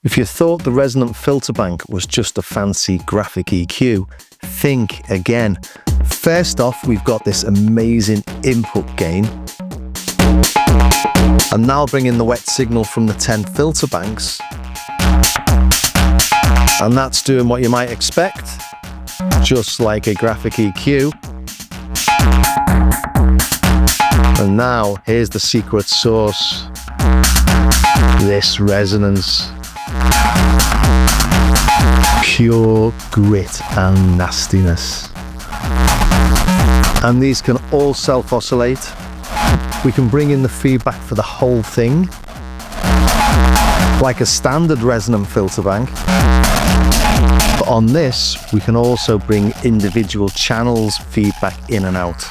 If you thought the Resonant Filterbank was just a fancy graphic EQ, think again. First off, we've got this amazing input gain. And now I'll bring in the wet signal from the 10 filter banks. And that's doing what you might expect, just like a graphic EQ. And now, here's the secret sauce. This resonance. Pure grit and nastiness. And these can all self-oscillate. We can bring in the feedback for the whole thing, like a standard resonant filter bank. But on this, we can also bring individual channels feedback in and out.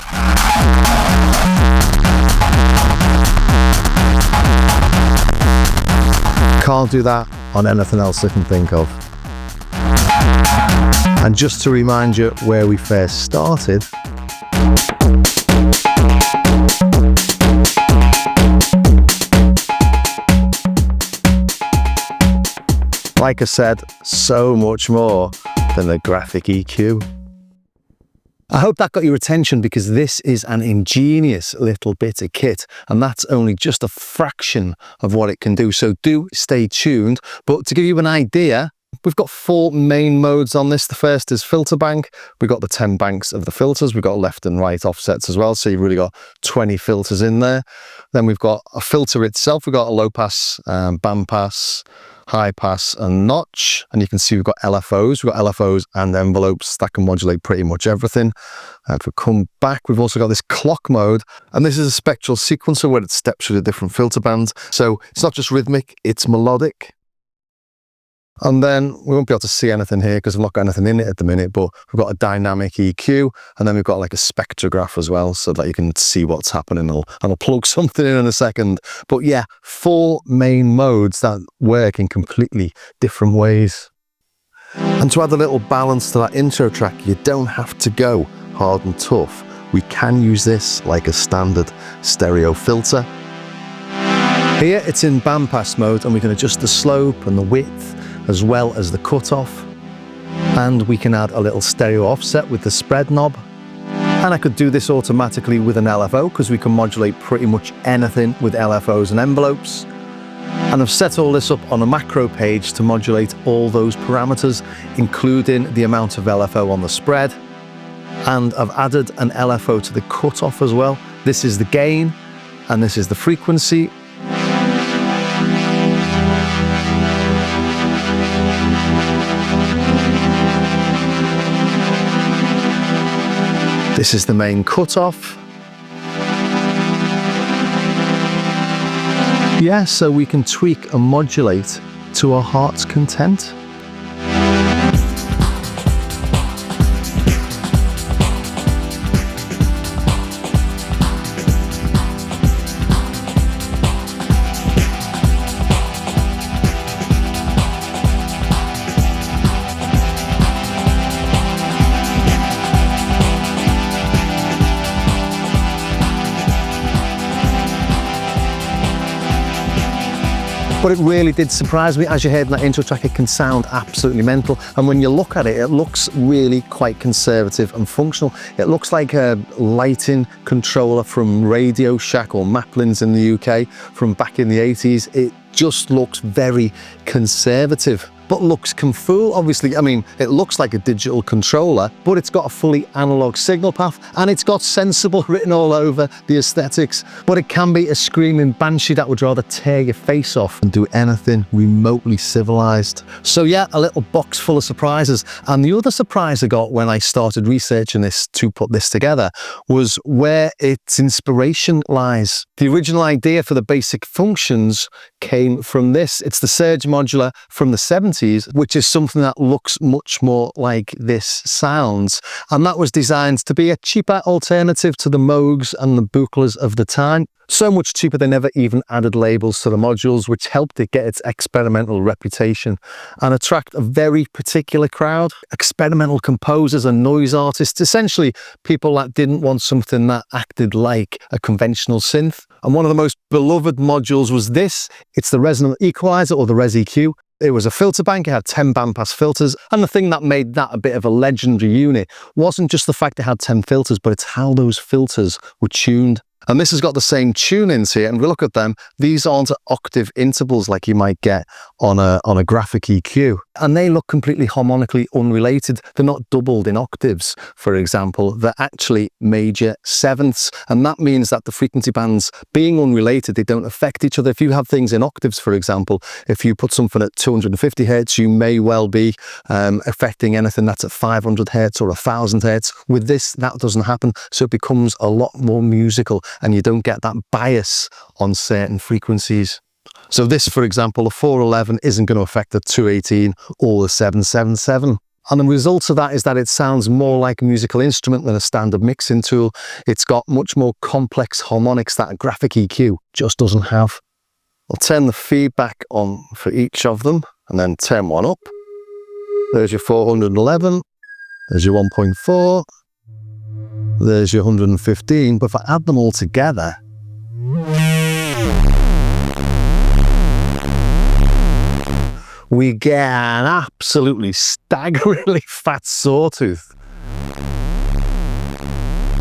Can't do that on anything else I can think of. And just to remind you where we first started, like I said, so much more than a graphic EQ. I hope that got your attention, because this is an ingenious little bit of kit, and that's only just a fraction of what it can do. So do stay tuned. But to give you an idea, we've got 4 main modes on this. The first is filter bank. We've got the 10 banks of the filters. We've got left and right offsets as well. So you've really got 20 filters in there. Then we've got a filter itself. We've got a low pass, band pass, high pass and notch, and you can see we've got LFOs. We've got LFOs and envelopes that can modulate pretty much everything. If we come back, we've also got this clock mode, and this is a spectral sequencer where it steps through the different filter bands. So it's not just rhythmic, it's melodic. And then we won't be able to see anything here because I've not got anything in it at the minute, but we've got a dynamic EQ, and then we've got like a spectrograph as well, so that you can see what's happening. And I'll plug something in a second. But yeah, 4 main modes that work in completely different ways. And to add a little balance to that intro track, you don't have to go hard and tough. We can use this like a standard stereo filter. Here it's in bandpass mode, and we can adjust the slope and the width, as well as the cutoff, and we can add a little stereo offset with the spread knob. And I could do this automatically with an LFO, because we can modulate pretty much anything with LFOs and envelopes. And I've set all this up on a macro page to modulate all those parameters, including the amount of LFO on the spread. And I've added an LFO to the cutoff as well. This is the gain, and this is the frequency. This is the main cutoff. Yeah, so we can tweak and modulate to our heart's content. But it really did surprise me. As you heard in that intro track, it can sound absolutely mental. And when you look at it, it looks really quite conservative and functional. It looks like a lighting controller from Radio Shack or Maplin's in the UK from back in the 80s. It just looks very conservative. But looks can fool, obviously. I mean, it looks like a digital controller, but it's got a fully analog signal path, and it's got sensible written all over the aesthetics. But it can be a screaming banshee that would rather tear your face off and do anything remotely civilized. So yeah, a little box full of surprises. And the other surprise I got when I started researching this to put this together was where its inspiration lies. The original idea for the basic functions came from this. It's the Serge Modular from the 70s, which is something that looks much more like this sounds. And that was designed to be a cheaper alternative to the Moogs and the Buchlers of the time. So much cheaper they never even added labels to the modules, which helped it get its experimental reputation and attract a very particular crowd. Experimental composers and noise artists, essentially people that didn't want something that acted like a conventional synth. And one of the most beloved modules was this. It's the Resonant Equalizer, or the ReseQ. It was a filter bank, it had 10 bandpass filters, and the thing that made that a bit of a legendary unit wasn't just the fact it had 10 filters, but it's how those filters were tuned. And this has got the same tunings here, and we look at them, these aren't octave intervals like you might get on a graphic EQ. And they look completely harmonically unrelated. They're not doubled in octaves, for example. They're actually major sevenths. And that means that the frequency bands being unrelated, they don't affect each other. If you have things in octaves, for example, if you put something at 250 hertz, you may well be affecting anything that's at 500 hertz or 1000 hertz. With this, that doesn't happen. So it becomes a lot more musical, and you don't get that bias on certain frequencies. So this, for example, a 411 isn't going to affect the 218 or the 777. And the result of that is that it sounds more like a musical instrument than a standard mixing tool. It's got much more complex harmonics that a graphic EQ just doesn't have. I'll turn the feedback on for each of them and then turn one up. There's your 411. There's your 1.4. There's your 115. But if I add them all together, we get an absolutely staggeringly fat sawtooth.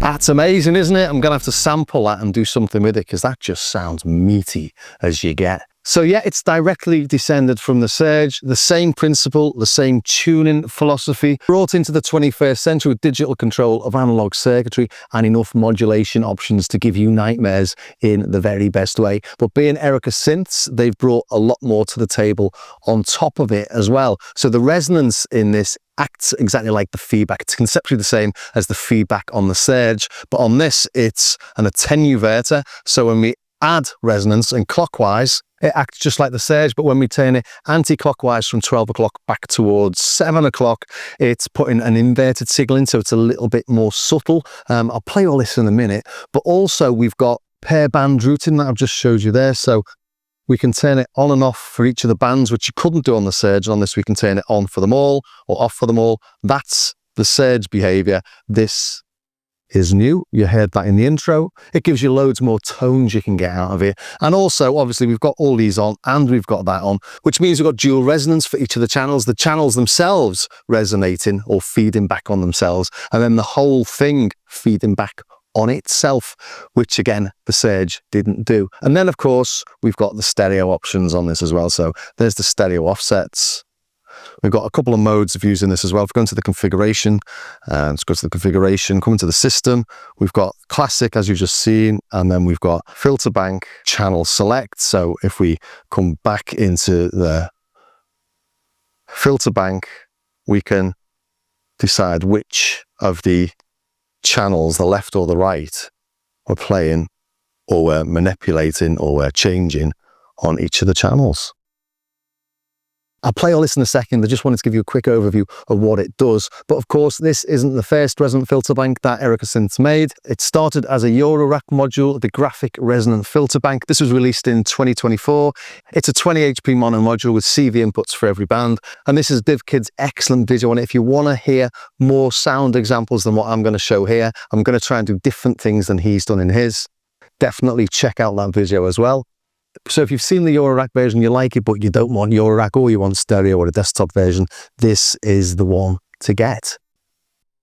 That's amazing, isn't it? I'm going to have to sample that and do something with it, because that just sounds meaty as you get. So yeah, it's directly descended from the Serge, the same principle, the same tuning philosophy, brought into the 21st century with digital control of analog circuitry and enough modulation options to give you nightmares in the very best way. But being Erica Synths, they've brought a lot more to the table on top of it as well. So the resonance in this acts exactly like the feedback. It's conceptually the same as the feedback on the Serge, but on this, it's an attenuverter. So when we add resonance and clockwise, it acts just like the Serge, but when we turn it anti-clockwise from 12 o'clock back towards 7 o'clock, it's putting an inverted signal in, so it's a little bit more subtle. I'll play all this in a minute, but also we've got pair band routing that I've just showed you there, so we can turn it on and off for each of the bands, which you couldn't do on the Serge. On this, we can turn it on for them all or off for them all. That's the Serge behavior. This is new. You heard that in the intro. It gives you loads more tones you can get out of it. And also, obviously, we've got all these on and we've got that on, which means we've got dual resonance for each of the channels themselves resonating or feeding back on themselves, and then the whole thing feeding back on itself, which again, the Serge didn't do. And then, of course, we've got the stereo options on this as well. So there's the stereo offsets. We've got a couple of modes of using this as well. If we go into the configuration, let's go to the configuration, come into the system. We've got classic, as you've just seen, and then we've got filter bank channel select. So if we come back into the filter bank, we can decide which of the channels, the left or the right, we're playing or we're manipulating or we're changing on each of the channels. I'll play all this in a second. I just wanted to give you a quick overview of what it does. But of course, this isn't the first resonant filter bank that Erica Synths made. It started as a Eurorack module, the graphic resonant filter bank. This was released in 2024. It's a 20 HP mono module with CV inputs for every band. And this is DivKid's excellent video on it. If you want to hear more sound examples than what I'm going to show here, I'm going to try and do different things than he's done in his. Definitely check out that video as well. So if you've seen the Eurorack version, you like it, but you don't want Eurorack or you want stereo or a desktop version, this is the one to get.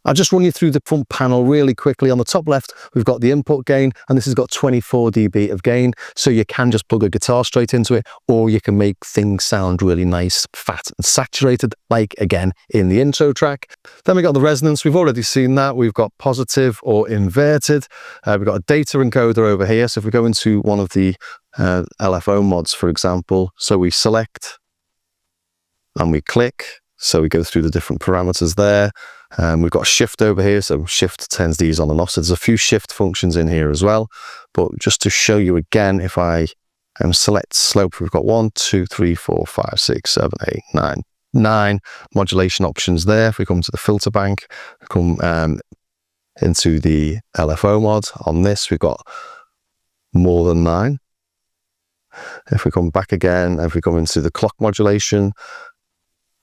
I'll just run you through the front panel really quickly. On the top left, we've got the input gain, and this has got 24 dB of gain. So you can just plug a guitar straight into it, or you can make things sound really nice, fat and saturated, like again in the intro track. Then we've got the resonance. We've already seen that. We've got positive or inverted. We've got a data encoder over here. So if we go into one of the LFO mods, for example, so we select and we click. So we go through the different parameters there. We've got a shift over here, so shift turns these on and off. So there's a few shift functions in here as well. But just to show you again, if I select slope, we've got 1, 2, 3, 4, 5, 6, 7, 8, 9 modulation options there. If we come to the filter bank, come into the LFO mod, on this we've got more than 9. If we come back again, if we come into the clock modulation,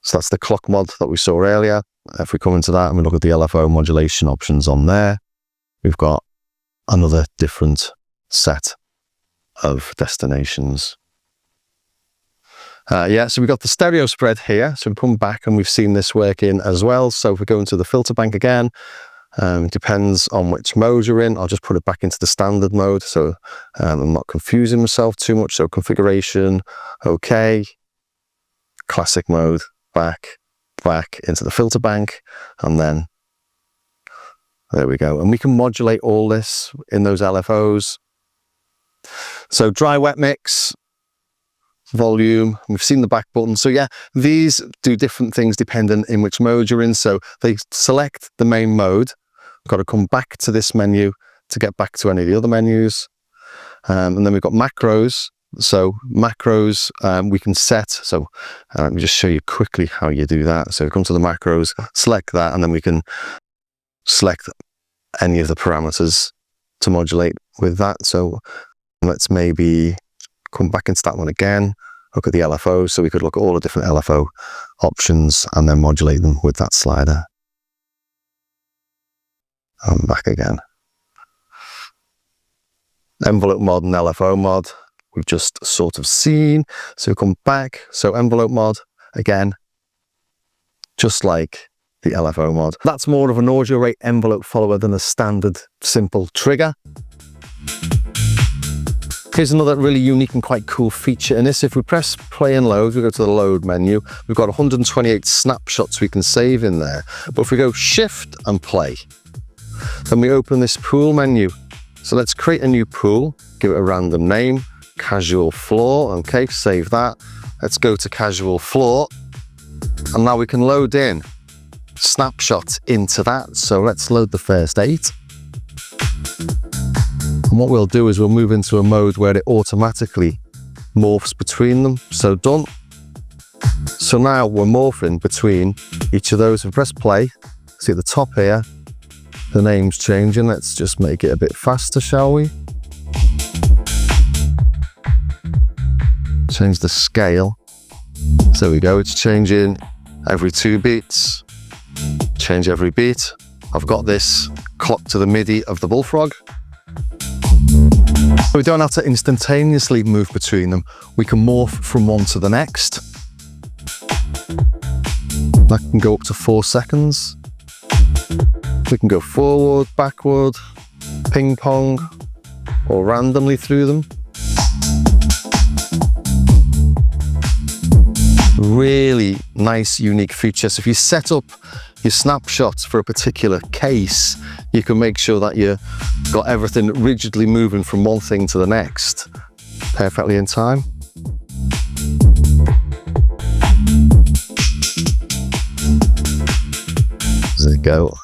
so that's the clock mod that we saw earlier. If we come into that and we look at the LFO modulation options on there, we've got another different set of destinations. Yeah, so we've got the stereo spread here. So we come back and we've seen this working as well. So if we go into the filter bank again, depends on which mode you're in. I'll just put it back into the standard mode, so I'm not confusing myself too much. So configuration, okay, classic mode, back into the filter bank, and then there we go. And we can modulate all this in those LFOs. So dry wet mix, volume, we've seen the back button. So yeah, these do different things depending in which mode you're in. So they select the main mode. We've got to come back to this menu to get back to any of the other menus. And then we've got macros. So macros we can set. So let me just show you quickly how you do that. So come to the macros, select that, and then we can select any of the parameters to modulate with that. So let's maybe come back into that one again, look at the LFO. So we could look at all the different LFO options and then modulate them with that slider. And back again. Envelope mod and LFO mod, we've just sort of seen. So come back. So envelope mod, again, just like the LFO mod. That's more of an audio rate envelope follower than a standard simple trigger. Here's another really unique and quite cool feature in this. If we press play and load, we go to the load menu, we've got 128 snapshots we can save in there. But if we go shift and play, then we open this pool menu. So let's create a new pool, give it a random name, casual floor, okay, save that. Let's go to casual floor, and now we can load in snapshots into that. So let's load the first 8. And what we'll do is we'll move into a mode where it automatically morphs between them. So done. So now we're morphing between each of those. If we press play, see at the top here, the name's changing. Let's just make it a bit faster, shall we? Change the scale. So there we go, it's changing every 2 beats. Change every beat. I've got this clocked to the MIDI of the bullfrog. We don't have to instantaneously move between them. We can morph from one to the next. That can go up to 4 seconds. We can go forward, backward, ping pong, or randomly through them. Really nice, unique feature. So if you set up your snapshots for a particular case, you can make sure that you've got everything rigidly moving from one thing to the next perfectly in time. There you go.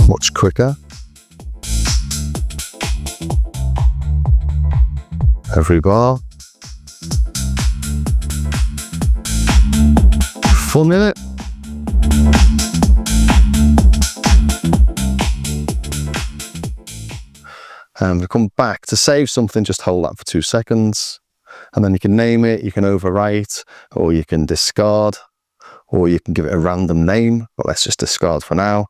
Much quicker. Every bar. Fun, innit? And we come back to save something, just hold that for 2 seconds. And then you can name it, you can overwrite, or you can discard, or you can give it a random name, but let's just discard for now.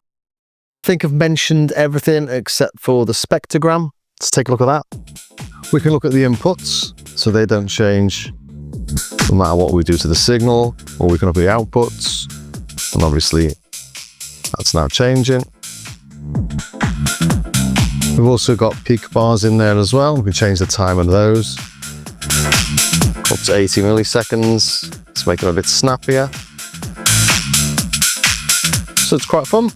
I think I've mentioned everything except for the spectrogram. Let's take a look at that. We can look at the inputs, so they don't change no matter what we do to the signal, or we can look at the outputs, and obviously that's now changing. We've also got peak bars in there as well. We can change the time on those. Up to 80 milliseconds. Let's make them a bit snappier. So it's quite fun.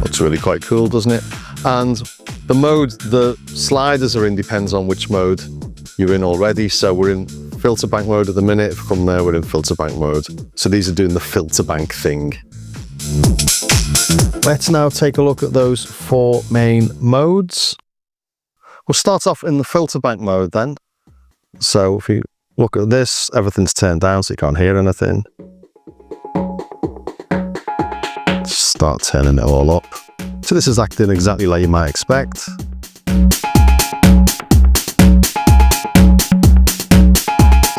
Looks really quite cool, doesn't it? And the mode the sliders are in depends on which mode you're in already. So we're in filter bank mode at the minute. From there, we're in filter bank mode. So these are doing the filter bank thing. Let's now take a look at those 4 main modes. We'll start off in the filter bank mode then. So if you look at this, everything's turned down so you can't hear anything. Just start turning it all up. So this is acting exactly like you might expect.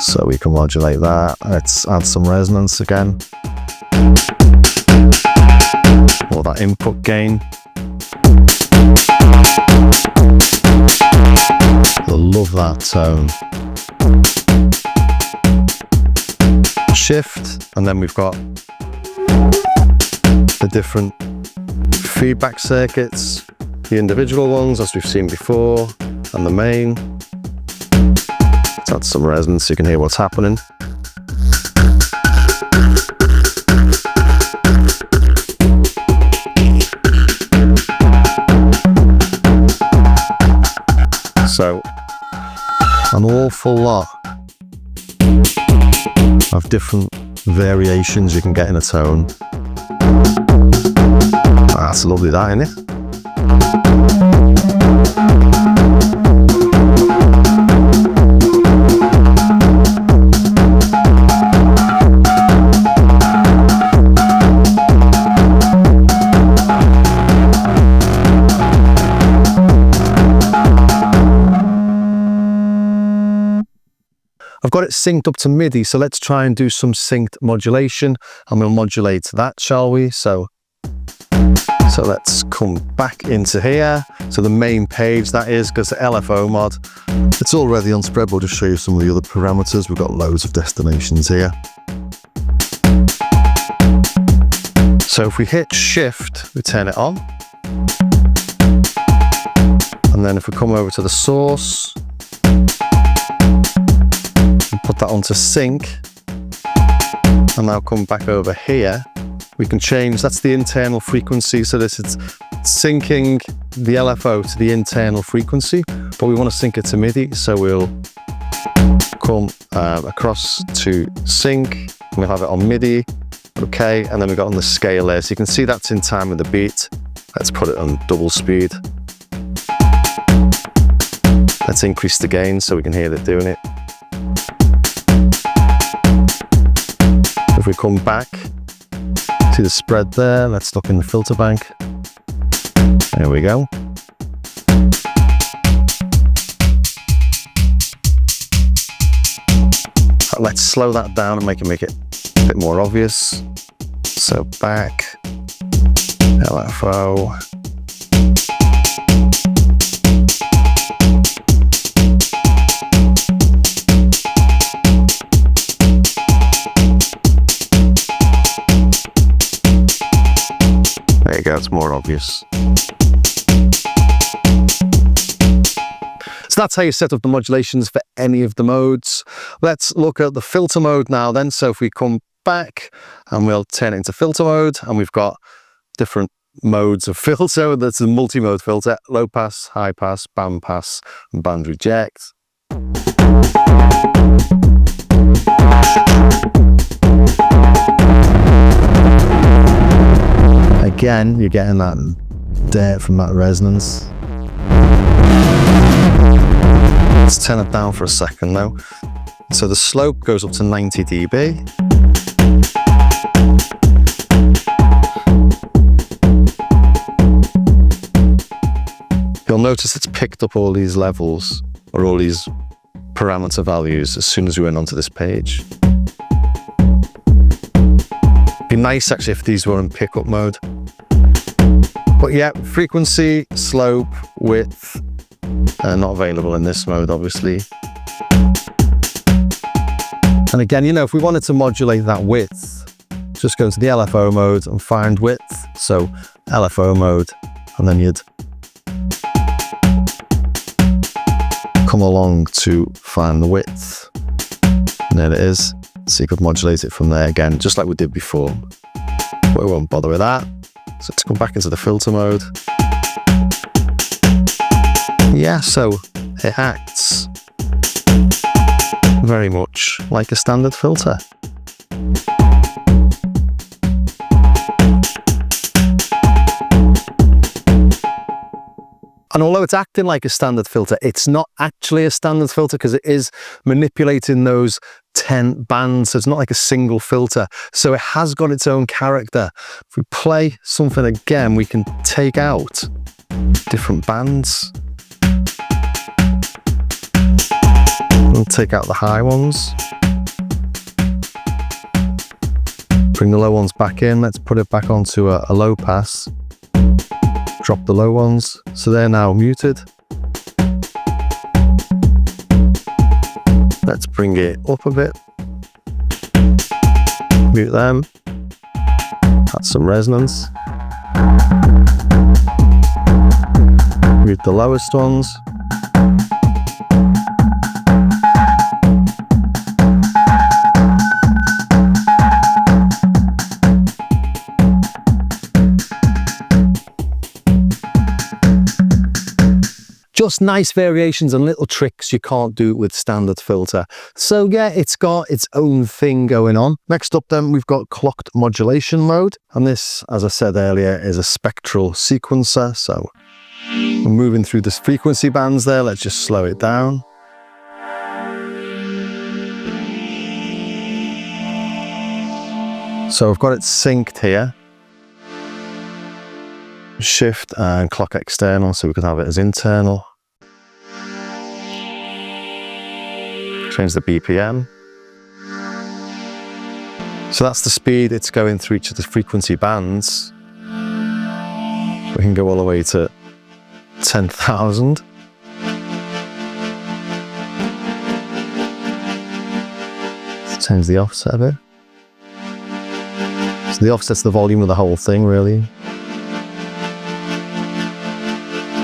So we can modulate that. Let's add some resonance again. Or that input gain. I love that tone. Shift, and then we've got the different feedback circuits, the individual ones as we've seen before, and the main. Let's add some resonance so you can hear what's happening. So, an awful lot of different variations you can get in a tone. That's lovely, that, isn't it? I've got it synced up to MIDI, so let's try and do some synced modulation, and we'll modulate that, shall we? So let's come back into here. So the main page, that is, because the LFO mod, it's already on spread. We'll just show you some of the other parameters. We've got loads of destinations here. So if we hit shift, we turn it on. And then if we come over to the source, put that onto sync, and now come back over here, we can change, that's the internal frequency. So this is syncing the LFO to the internal frequency, but we want to sync it to MIDI. So we'll come across to sync, we'll have it on MIDI, okay, and then we've got on the scale there. So you can see that's in time with the beat. Let's put it on double speed. Let's increase the gain so we can hear it doing it. If we come back to the spread there, let's look in the filter bank. There we go. Let's slow that down and make it a bit more obvious. So back, LFO. There you go, it's more obvious. So that's how you set up the modulations for any of the modes. Let's look at the filter mode now then. So if we come back and we'll turn it into filter mode, and we've got different modes of filter. That's a multi-mode filter: low pass, high pass, band pass, and band reject. Again, you're getting that dirt from that resonance. Let's turn it down for a second though. So the slope goes up to 90 dB. You'll notice it's picked up all these levels, or all these parameter values, as soon as we went onto this page. It'd be nice actually if these were in pickup mode. But yeah, frequency, slope, width, not available in this mode, obviously. And again, you know, if we wanted to modulate that width, just go to the LFO mode and find width. So LFO mode, and then you'd come along to find the width. And there it is. So you could modulate it from there again, just like we did before. But we won't bother with that. So let's come back into the filter mode. Yeah, so it acts very much like a standard filter. And although it's acting like a standard filter, it's not actually a standard filter because it is manipulating those 10 bands. So it's not like a single filter. So it has got its own character. If we play something again, we can take out different bands. We'll take out the high ones. Bring the low ones back in. Let's put it back onto a low pass. Drop the low ones, so they're now muted. Let's bring it up a bit. Mute them. Add some resonance. Mute the lowest ones. Just nice variations and little tricks you can't do with standard filter. So yeah, it's got its own thing going on. Next up then, we've got clocked modulation mode. And this, as I said earlier, is a spectral sequencer. So we're moving through the frequency bands there. Let's just slow it down. So I've got it synced here. Shift and clock external, so we can have it as internal. Change the BPM. So that's the speed it's going through each of the frequency bands. We can go all the way to 10,000. Let's change the offset a bit. So the offset's the volume of the whole thing, really.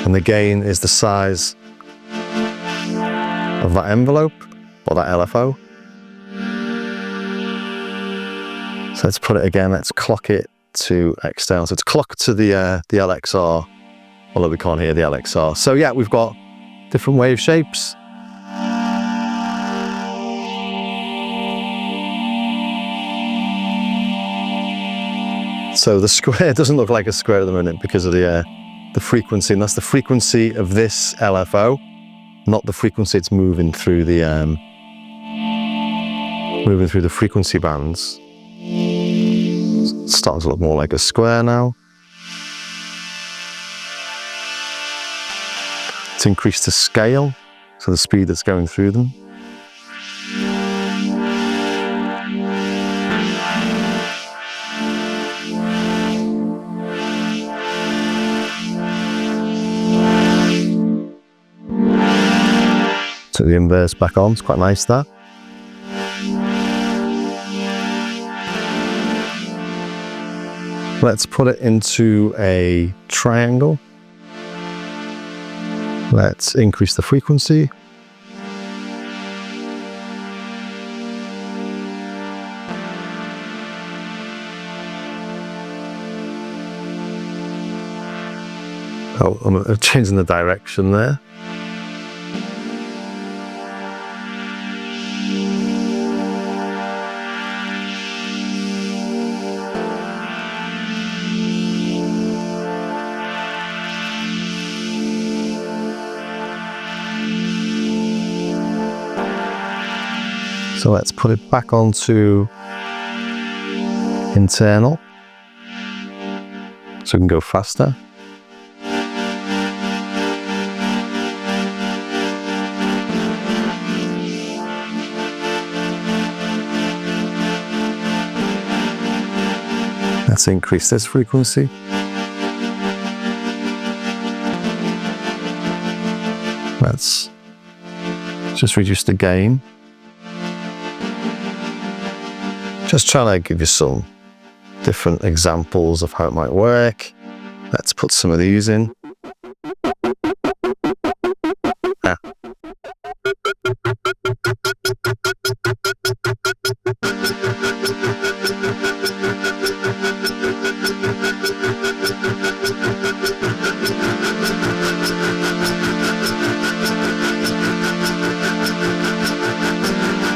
And the gain is the size of that envelope, or that LFO. So let's put it again, let's clock it to external. So it's clocked to the LXR, although we can't hear the LXR. So yeah, we've got different wave shapes. So the square doesn't look like a square at the minute because of the frequency, and that's the frequency of this LFO, not the frequency it's moving through the frequency bands. It's starting to look more like a square now. Let's increase the scale, so the speed that's going through them. Took the inverse back on, it's quite nice that. Let's put it into a triangle. Let's increase the frequency. Oh, I'm changing the direction there. So let's put it back onto internal, so we can go faster. Let's increase this frequency. Let's just reduce the gain. Just trying to give you some different examples of how it might work. Let's put some of these in.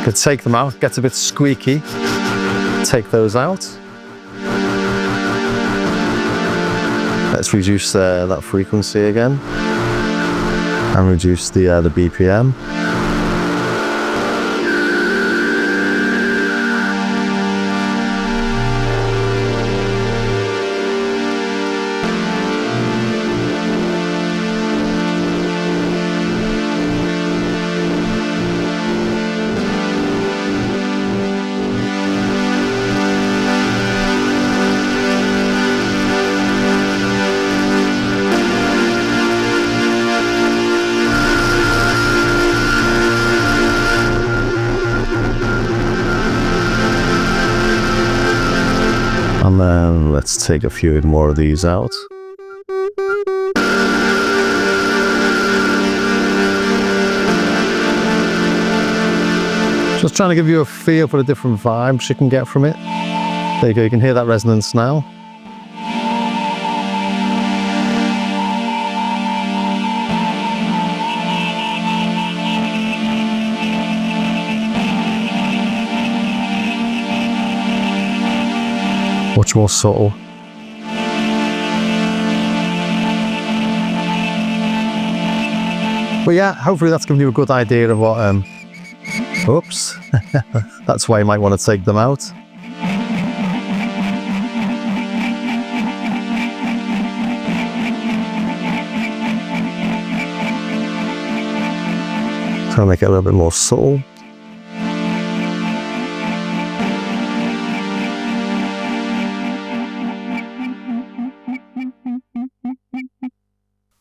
Could take them out, gets a bit squeaky. Take those out. Let's reduce that frequency again and reduce the BPM. then let's take a few more of these out. Just trying to give you a feel for the different vibes you can get from it. There you go, you can hear that resonance now. Much more subtle. But yeah, hopefully that's given you a good idea of what, oops, that's why you might want to take them out. Try to make it a little bit more subtle.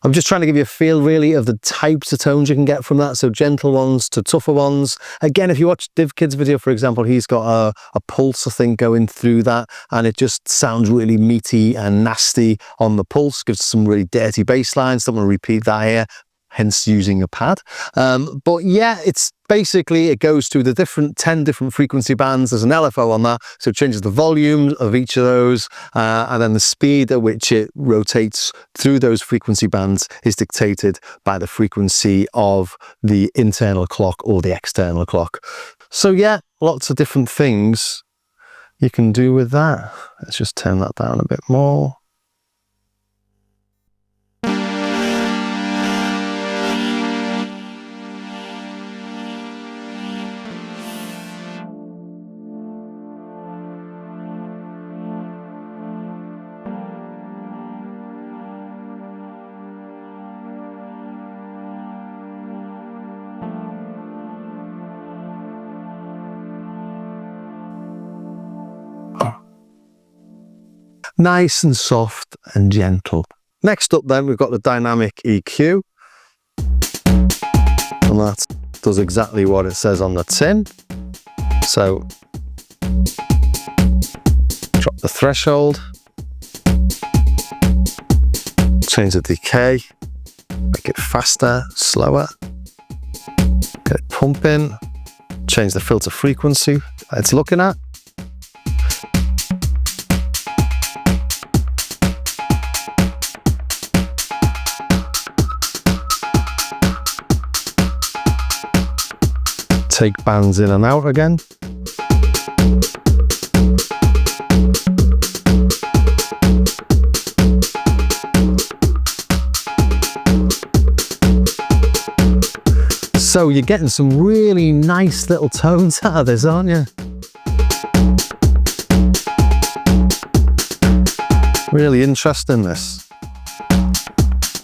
I'm just trying to give you a feel really of the types of tones you can get from that. So gentle ones to tougher ones. Again, if you watch DivKid's video, for example, he's got a pulse, I think, going through that, and it just sounds really meaty and nasty on the pulse, gives some really dirty bass lines. Don't want to repeat that here, hence using a pad. But yeah, it's basically, it goes to the 10 different frequency bands. There's an LFO on that, so it changes the volume of each of those, and then the speed at which it rotates through those frequency bands is dictated by the frequency of the internal clock or the external clock. So yeah, lots of different things you can do with that. Let's just turn that down a bit more. Nice and soft and gentle. Next up then, we've got the dynamic EQ. And that does exactly what it says on the tin. So, drop the threshold. Change the decay. Make it faster, slower. Get it pumping. Change the filter frequency that it's looking at. Take bands in and out again. So you're getting some really nice little tones out of this, aren't you? Really interesting, this.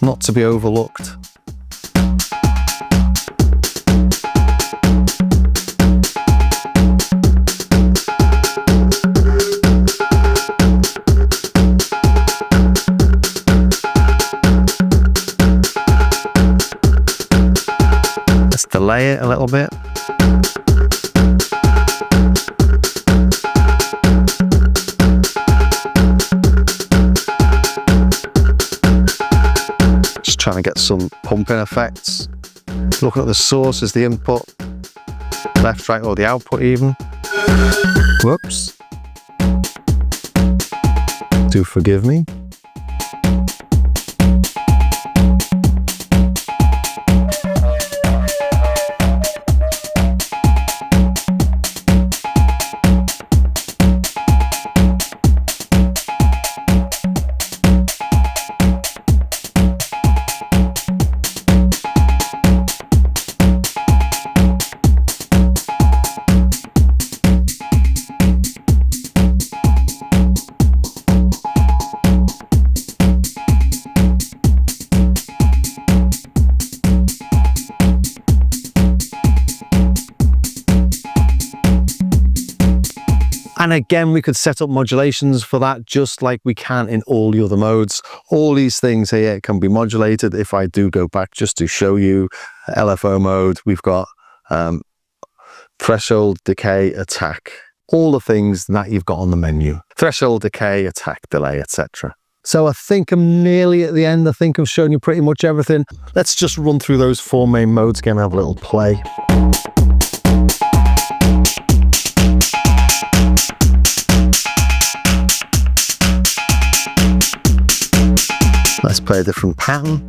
Not to be overlooked. Delay it a little bit. Just trying to get some pumping effects. Looking at the source as the input, left, right, or the output even. Whoops. Do forgive me. And again, we could set up modulations for that just like we can in all the other modes. All these things here can be modulated. If I do go back just to show you LFO mode, we've got threshold, decay, attack. all the things that you've got on the menu. Threshold, decay, attack, delay, etc. So I think I'm nearly at the end. I think I've shown you pretty much everything. Let's just run through those 4 main modes again and have a little play. Let's play a different pattern.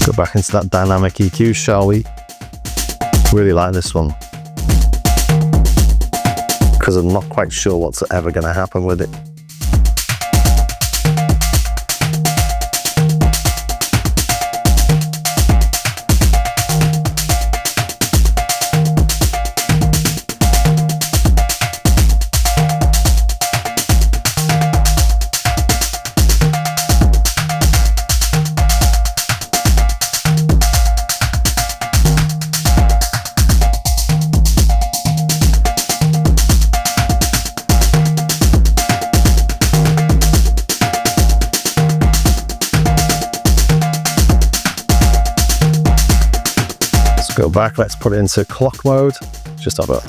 Go back into that dynamic EQ, shall we? Really like this one, because I'm not quite sure what's ever going to happen with it. Go back, let's put it into clock mode. Just have a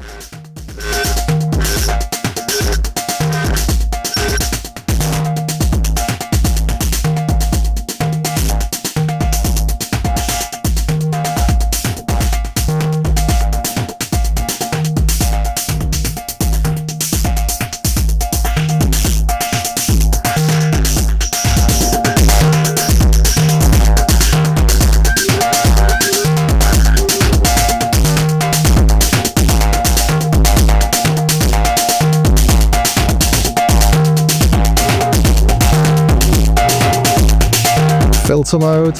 filter mode.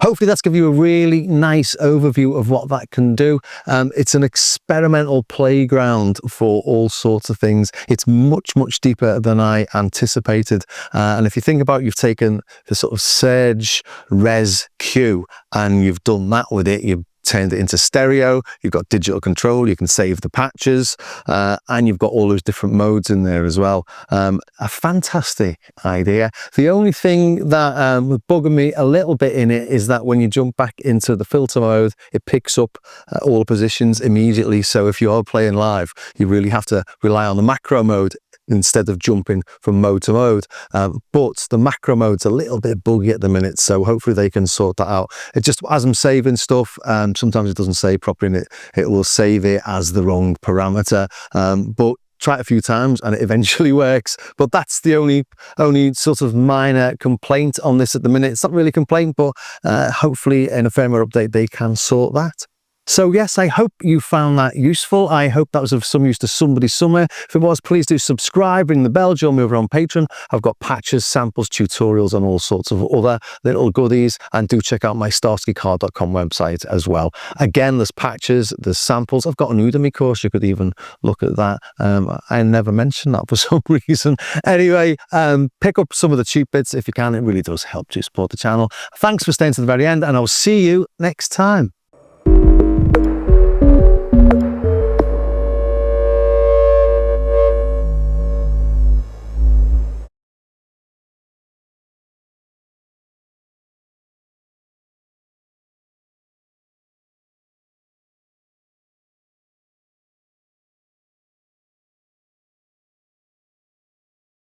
Hopefully that's given you a really nice overview of what that can do. It's an experimental playground for all sorts of things. It's much, much deeper than I anticipated. And if you think about, you've taken the sort of Serge ReseQ and you've done that with it, you've turned it into stereo, you've got digital control, you can save the patches, and you've got all those different modes in there as well. A fantastic idea. The only thing that was bugging me a little bit in it is that when you jump back into the filter mode, it picks up all the positions immediately. So if you are playing live, you really have to rely on the macro mode instead of jumping from mode to mode. But the macro mode's a little bit buggy at the minute, so hopefully they can sort that out. It just, as I'm saving stuff, sometimes it doesn't save properly and it will save it as the wrong parameter. But try it a few times and it eventually works. But that's the only sort of minor complaint on this at the minute. It's not really a complaint, but hopefully in a firmware update they can sort that. So yes, I hope you found that useful. I hope that was of some use to somebody somewhere. If it was, please do subscribe, ring the bell, join me over on Patreon. I've got patches, samples, tutorials and all sorts of other little goodies. And do check out my starskycarr.com website as well. Again, there's patches, there's samples. I've got an Udemy course, you could even look at that. I never mentioned that for some reason. Anyway, pick up some of the cheap bits if you can. It really does help to support the channel. Thanks for staying to the very end and I'll see you next time.